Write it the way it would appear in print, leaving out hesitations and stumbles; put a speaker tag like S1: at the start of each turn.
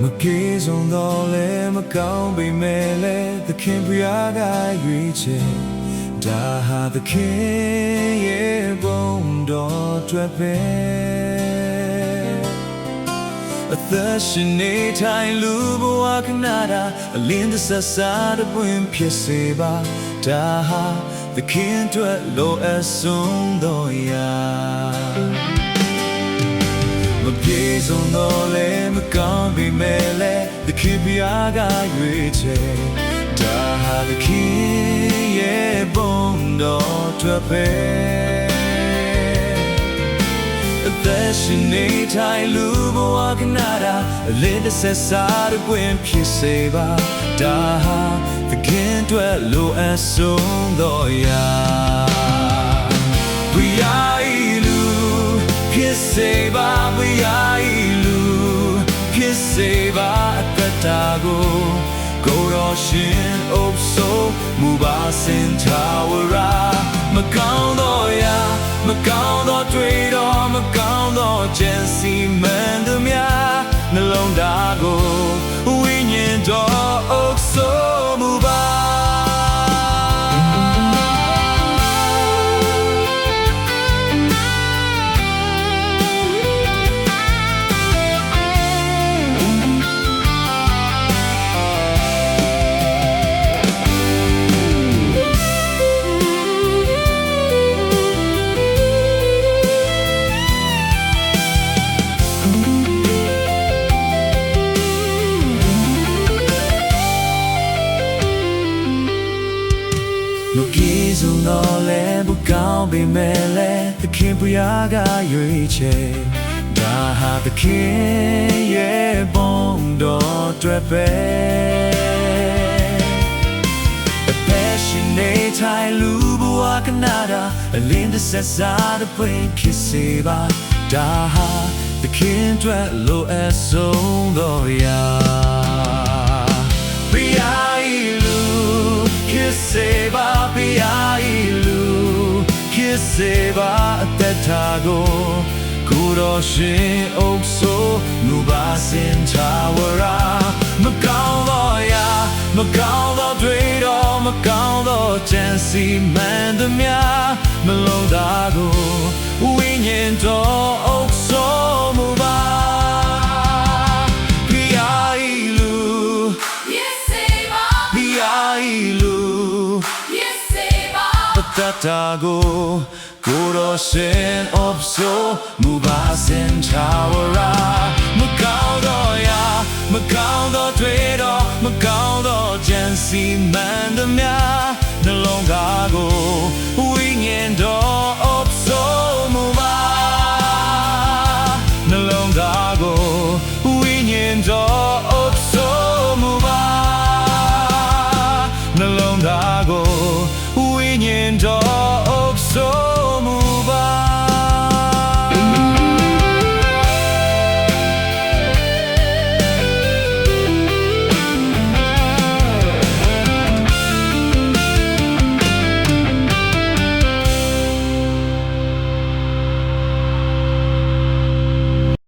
S1: မကေဆုံးတော့လဲမကောင်းပေမဲ့လဲသခင်ဘုရားကရွေးချယ်ဒါဟာသခင်ရဲ့ဘုံတော်အတွက်ပဲအသက်ရှင်နေထိုင်လူဘဝခဏတာအလင်းတဆက်စားတဲ့ပွင့်ဖြစ်စေပါဒါဟာသခင်အတွက်လိုအပ်ဆုံးသောရာမပြေဆုံးတော့လဲမကောင်းပေမဲ့လဲသခင်ဘုရားကရွေးချယ်ဒါဟာသခင်ရဲ့ဘုံတော်အတွက်ပဲအသက်ရှင်နေထိုင်လူဘဝခဏတာအလင်းတဆက်စားတဲ့ပွင့်ဖြစ်စေပါဒါဟာသခင်အတွက်လိုအပ်ဆုံးသောရာဘုရားဤလူဖြစ်စေပါဘုရားဤလူဖြစ်စေပါအသက်တာကိုကိုယ်တော်ရှင်အုပ်စိုးမူပါစင်ထာဝရမကောင်းသောရာမကောင်းသောတွေ့တော်မကောင်းသောကြံစီမှန်သမျှနှလုံးသားကိုဝိညာဉ်တော်အုပ်စိုးမူပါမပြေဆုံးတော့လဲဘုကောင်းပေမဲ့လဲသခင်ဘုရားကရွေးချယ်ဒါဟာသခင်ရဲ့ဘုံတော်အတွက်ပဲအသက်ရှင်နေထိုင်လူဘဝခဏတာအလင်းတဆက်စားတဲ့ပွင့်ဖြစ်စေပါဒါဟာသခင်အတွက်လိုအပ်ဆုံးသောရာဘုရားဤလူဖြစ်စေပါဘုရားဤလူဖြစ်စေပါအသက်တာကိုကိုယ်တော်ရှင်အုပ်စိုးမူပါစင်ထာဝရမကောင်းသောရာမကောင်းသောတွေ့တော်မကောင်းသောကြံစီမှန်သမျှမလုံးသားကိုဝိညာဉ်တော်အုပ်စိုးမူပါဘုရားဤလူ
S2: ဖြစ်စေပါ
S1: ဘုရားဤလူ
S2: ဖြစ်စေပါ
S1: အသက်တာကိုကိုယ်တော်ရှင်အုပ်စိုးမူပါစင်ထာဝရမကောင်းသောရာမကောင်းသောတွေ့တော်မကောင်းသောကြံစီမှန်သမျှ